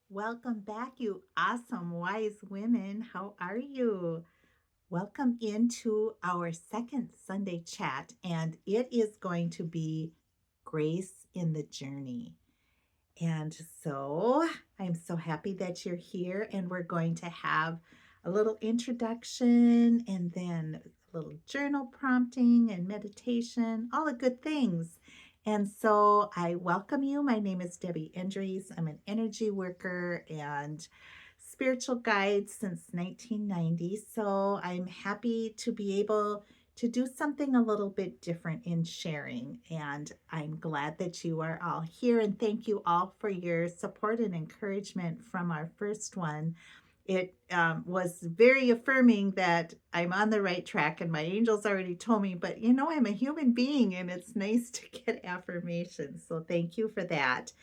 Welcome back, you awesome, wise women. How are you? Welcome into our second Sunday chat, and it is going to be Grace in the Journey. And so I'm so happy that you're here, and we're going to have a little introduction and then a little journal prompting and meditation, all the good things. And so I welcome you. My name is Debbie Endries. I'm an energy worker and spiritual guide since 1990. So I'm happy to be able to do something a little bit different in sharing. And I'm glad that you are all here. And thank you all for your support and encouragement from our first one. It was very affirming that I'm on the right track, and my angels already told me, but I'm a human being and it's nice to get affirmation. So thank you for that.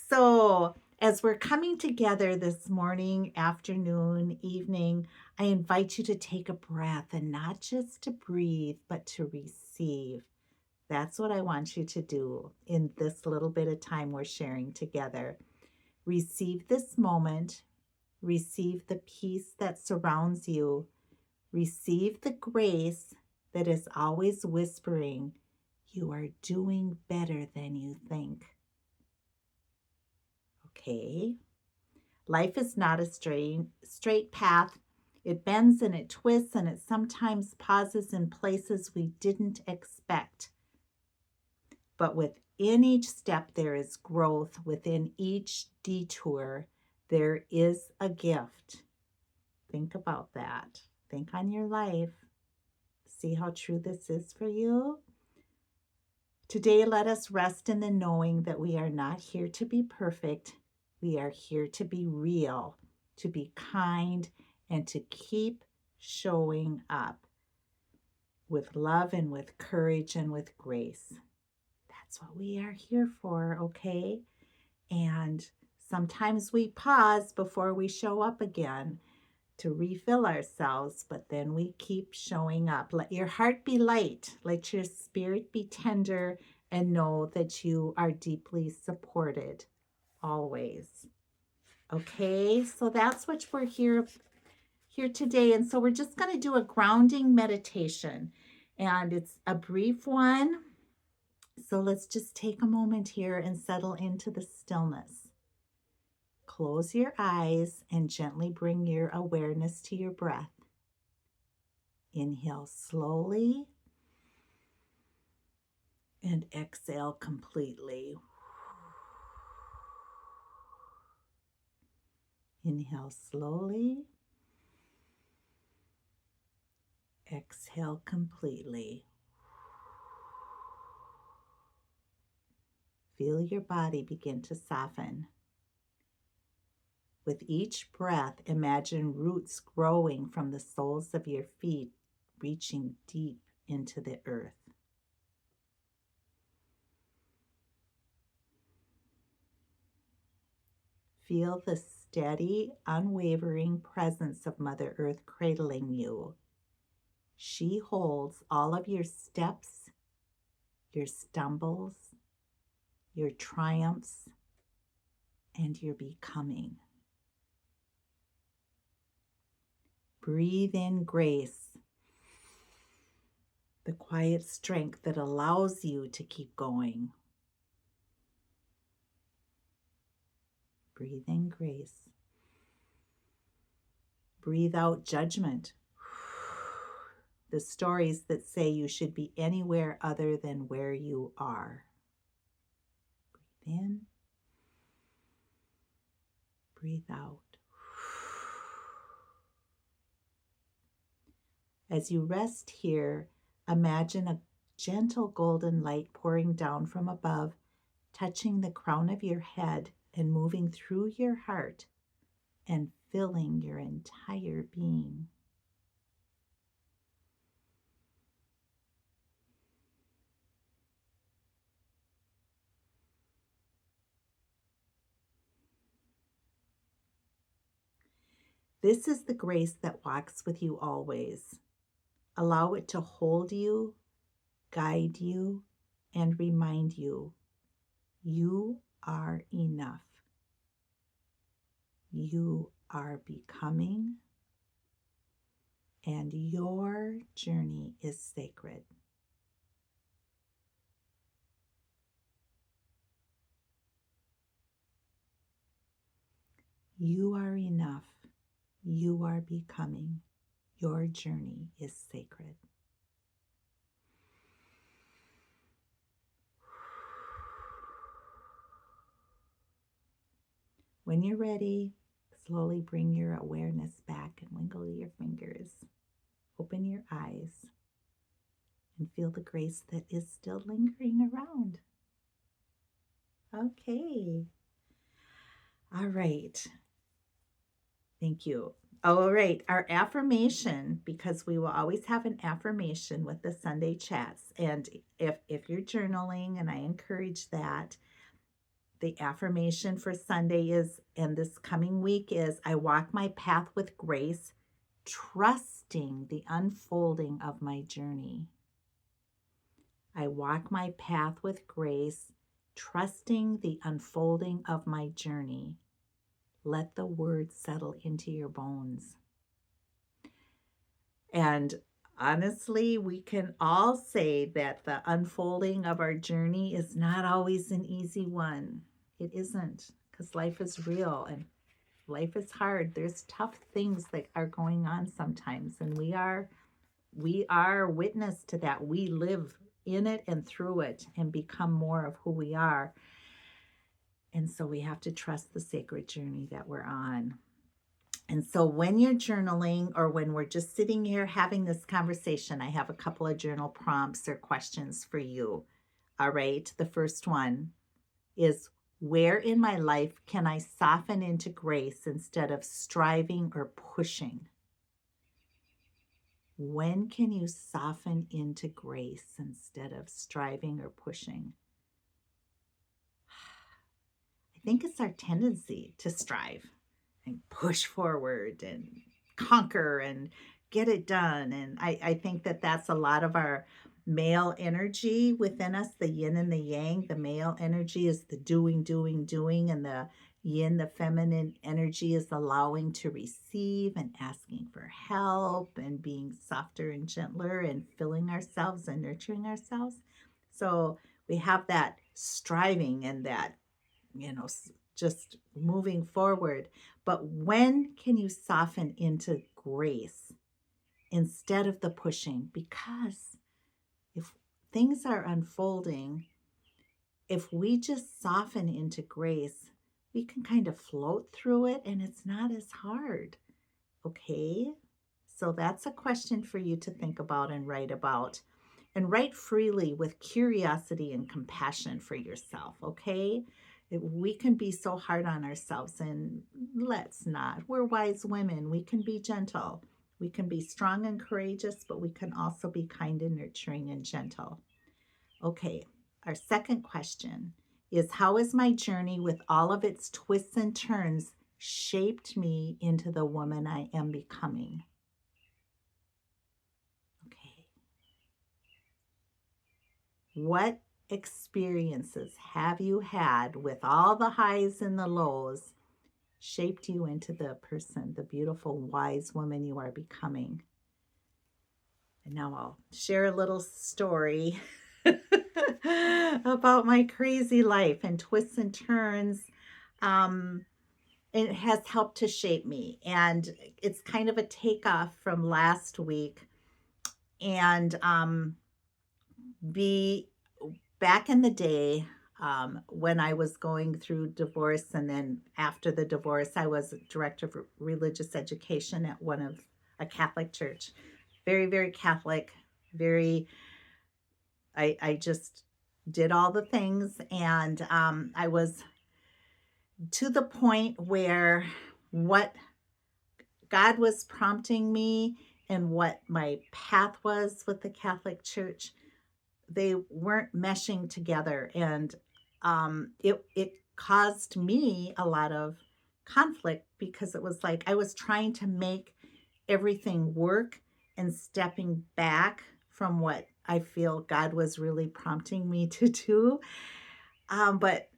So, as we're coming together this morning, afternoon, evening, I invite you to take a breath and not just to breathe, but to receive. That's what I want you to do in this little bit of time we're sharing together. Receive this moment, receive the peace that surrounds you, receive the grace that is always whispering, "You are doing better than you think." Okay. Life is not a straight path. It bends and it twists and it sometimes pauses in places we didn't expect. But within each step, there is growth. Within each detour, there is a gift. Think about that. Think on your life. See how true this is for you. Today, let us rest in the knowing that we are not here to be perfect. We are here to be real, to be kind, and to keep showing up with love and with courage and with grace. That's what we are here for, okay? And sometimes we pause before we show up again to refill ourselves, but then we keep showing up. Let your heart be light, let your spirit be tender, and know that you are deeply supported always. Okay, so that's what we're here today. And so we're just going to do a grounding meditation, and it's a brief one. So let's just take a moment here and settle into the stillness. Close your eyes and gently bring your awareness to your breath. Inhale slowly and exhale completely. Inhale slowly. Exhale completely. Feel your body begin to soften. With each breath, imagine roots growing from the soles of your feet, reaching deep into the earth. Feel the steady, unwavering presence of Mother Earth cradling you. She holds all of your steps, your stumbles, your triumphs, and your becoming. Breathe in grace, the quiet strength that allows you to keep going. Breathe in grace. Breathe out judgment. The stories that say you should be anywhere other than where you are. Breathe in. Breathe out. As you rest here, imagine a gentle golden light pouring down from above, touching the crown of your head and moving through your heart and filling your entire being. This is the grace that walks with you always. Allow it to hold you, guide you, and remind you, you are enough. You are becoming, and your journey is sacred. You are enough. You are becoming. Your journey is sacred. When you're ready, slowly bring your awareness back and wiggle your fingers. Open your eyes and feel the grace that is still lingering around. Okay. All right. Thank you. All right. Our affirmation, because we will always have an affirmation with the Sunday chats. And if you're journaling, and I encourage that, the affirmation for Sunday is, and this coming week is, I walk my path with grace, trusting the unfolding of my journey. I walk my path with grace, trusting the unfolding of my journey. Let the words settle into your bones. And honestly, we can all say that the unfolding of our journey is not always an easy one. It isn't, because life is real and life is hard. There's tough things that are going on sometimes, and we are witness to that. We live in it and through it and become more of who we are. And so we have to trust the sacred journey that we're on. And so when you're journaling, or when we're just sitting here having this conversation, I have a couple of journal prompts or questions for you. All right. The first one is, where in my life can I soften into grace instead of striving or pushing? When can you soften into grace instead of striving or pushing? I think it's our tendency to strive and push forward and conquer and get it done. And I think that that's a lot of our male energy within us, the yin and the yang. The male energy is the doing, doing, doing, and the yin, the feminine energy, is allowing to receive and asking for help and being softer and gentler and filling ourselves and nurturing ourselves. So we have that striving and that, just moving forward. But when can you soften into grace instead of the pushing? Because if things are unfolding, if we just soften into grace, we can kind of float through it and it's not as hard. Okay? So that's a question for you to think about and write about. And write freely with curiosity and compassion for yourself. Okay? We can be so hard on ourselves, and let's not. We're wise women. We can be gentle. We can be strong and courageous, but we can also be kind and nurturing and gentle. Okay, our second question is, how has my journey with all of its twists and turns shaped me into the woman I am becoming? Okay. What experiences have you had with all the highs and the lows shaped you into the person, the beautiful, wise woman you are becoming? And now I'll share a little story about my crazy life and twists and turns. It has helped to shape me. And it's kind of a takeoff from last week. And back in the day, when I was going through divorce, and then after the divorce, I was director of religious education at a Catholic church. Very, very Catholic, I just did all the things. And I was to the point where what God was prompting me and what my path was with the Catholic Church, they weren't meshing together. And it caused me a lot of conflict, because it was like I was trying to make everything work and stepping back from what I feel God was really prompting me to do. But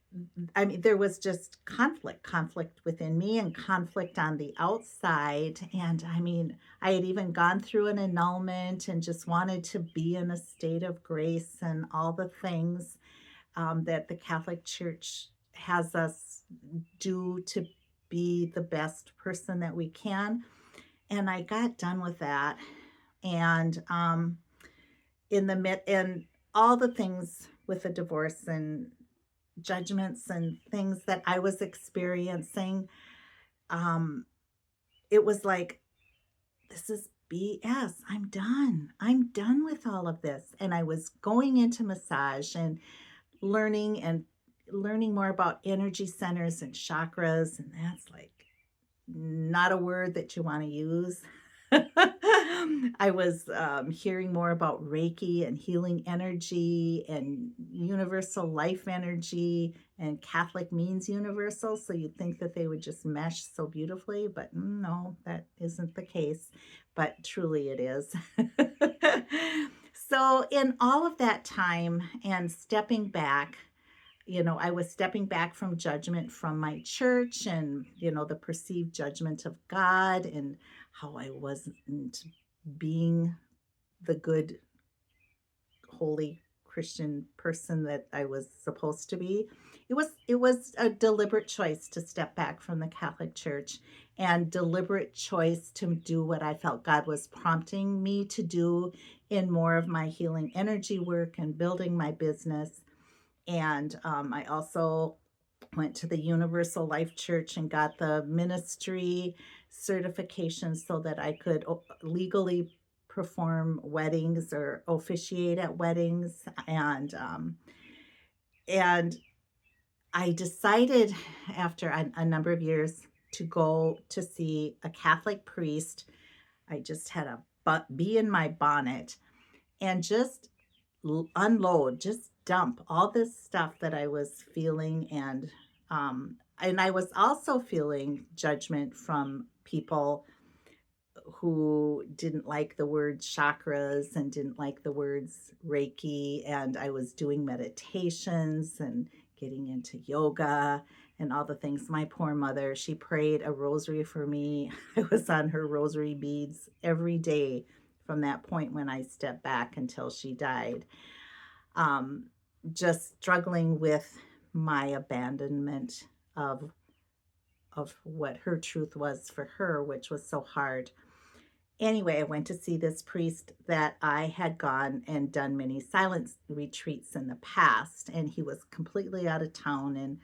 I mean, there was just conflict within me and conflict on the outside. And I mean, I had even gone through an annulment and just wanted to be in a state of grace and all the things that the Catholic Church has us do to be the best person that we can. And I got done with that. And in the mid and all the things with the divorce and judgments and things that I was experiencing, um, it was like, this is BS. I'm done. I'm done with all of this. And I was going into massage and learning and learning more about energy centers and chakras. And that's like not a word that you want to use. I was hearing more about Reiki and healing energy and universal life energy, and Catholic means universal. So you'd think that they would just mesh so beautifully, but no, that isn't the case. But truly it is. So, in all of that time and stepping back, I was stepping back from judgment from my church and, the perceived judgment of God and how I wasn't being the good, holy Christian person that I was supposed to be. It was a deliberate choice to step back from the Catholic Church and deliberate choice to do what I felt God was prompting me to do in more of my healing energy work and building my business. And I also went to the Universal Life Church and got the ministry certification so that I could legally perform weddings or officiate at weddings. And I decided after a number of years to go to see a Catholic priest. I just had a bee in my bonnet and just unload, just dump all this stuff that I was feeling. And I was also feeling judgment from people who didn't like the word chakras and didn't like the words Reiki. And I was doing meditations and getting into yoga and all the things. My poor mother, she prayed a rosary for me. I was on her rosary beads every day from that point when I stepped back until she died. Um, just struggling with my abandonment of what her truth was for her, which was so hard. Anyway, I went to see this priest that I had gone and done many silence retreats in the past, and he was completely out of town.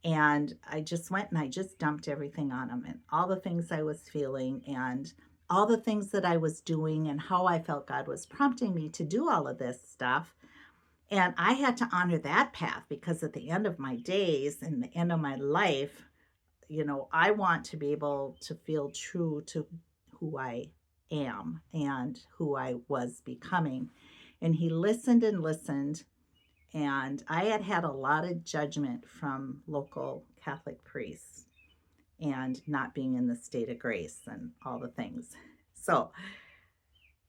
And I just went and I just dumped everything on him and all the things I was feeling and all the things that I was doing and how I felt God was prompting me to do all of this stuff. And I had to honor that path because at the end of my days and the end of my life, I want to be able to feel true to who I am and who I was becoming. And he listened and listened. And I had had a lot of judgment from local Catholic priests and not being in the state of grace and all the things. So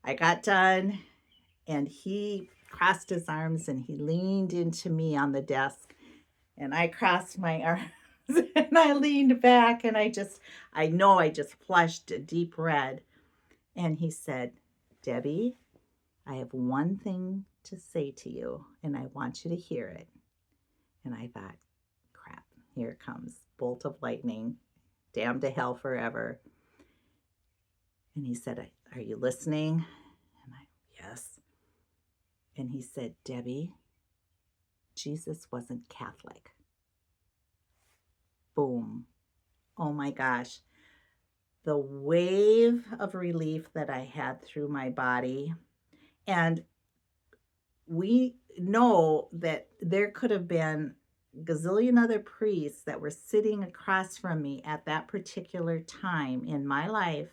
I got done and he crossed his arms and he leaned into me on the desk and I crossed my arms and I leaned back and I just flushed a deep red. And he said, "Debbie, I have one thing to say to you and I want you to hear it." And I thought, crap, here it comes. Bolt of lightning, damn to hell forever. And he said, "Are you listening?" And yes. And he said, "Debbie, Jesus wasn't Catholic." Boom. Oh my gosh. The wave of relief that I had through my body. And we know that there could have been gazillion other priests that were sitting across from me at that particular time in my life.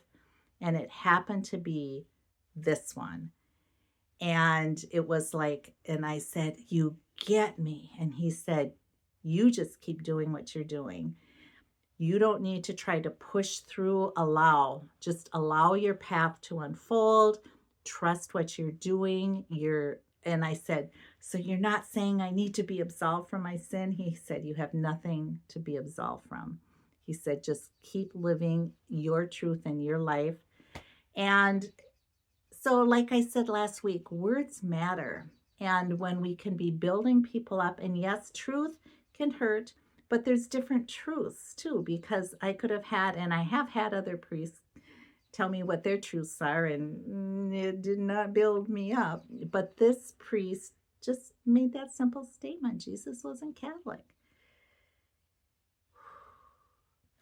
And it happened to be this one. And it was like, and I said, "You get me." And he said, "You just keep doing what you're doing. You don't need to try to push through, just allow your path to unfold. Trust what you're doing. And I said, So you're not saying I need to be absolved from my sin. He said, you have nothing to be absolved from. He said, just keep living your truth in your life. And so, like I said last week, words matter. And when we can be building people up, and yes, truth can hurt, but there's different truths too, because I could have had, and I have had other priests tell me what their truths are, and it did not build me up. But this priest just made that simple statement: Jesus wasn't Catholic.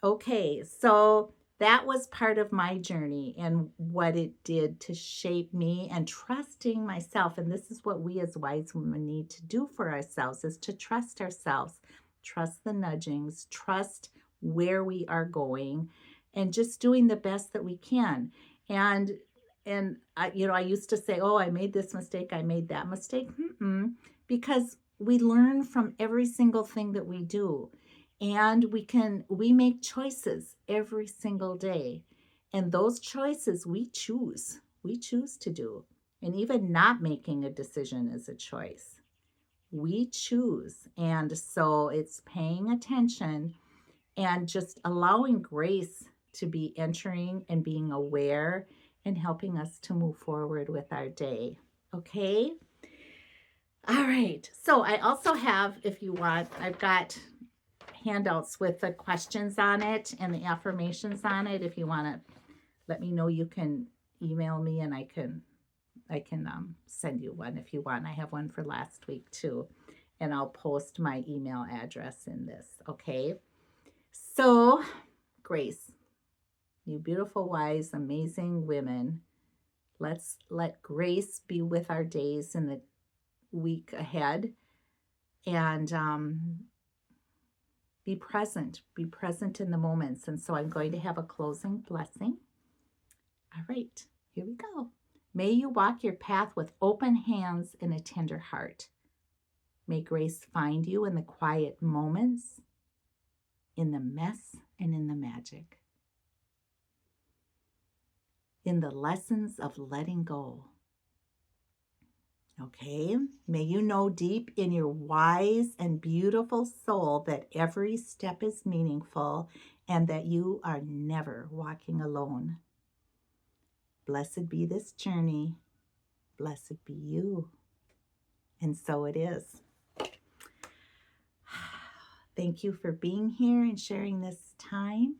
Okay, so that was part of my journey and what it did to shape me and trusting myself. And this is what we as wise women need to do for ourselves, is to trust ourselves, trust the nudgings, trust where we are going, and just doing the best that we can. And I used to say, oh, I made this mistake, I made that mistake. Because we learn from every single thing that we do. And we make choices every single day. And those choices we choose to do. And even not making a decision is a choice. We choose. And so it's paying attention and just allowing grace to be entering and being aware and helping us to move forward with our day. Okay? All right. So I also have, if you want, I've got handouts with the questions on it and the affirmations on it. If you want to let me know, you can email me and I can send you one if you want. I have one for last week too, and I'll post my email address in this. Okay. So, Grace, you beautiful, wise, amazing women, let's let grace be with our days in the week ahead, and be present in the moments. And so I'm going to have a closing blessing. All right, here we go. May you walk your path with open hands and a tender heart. May grace find you in the quiet moments, in the mess and in the magic, in the lessons of letting go. Okay, may you know deep in your wise and beautiful soul that every step is meaningful and that you are never walking alone. Blessed be this journey. Blessed be you. And so it is. Thank you for being here and sharing this time.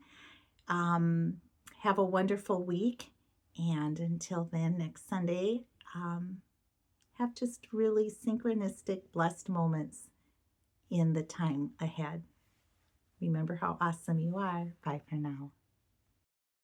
Have a wonderful week. And until then, next Sunday, have just really synchronistic, blessed moments in the time ahead. Remember how awesome you are. Bye for now.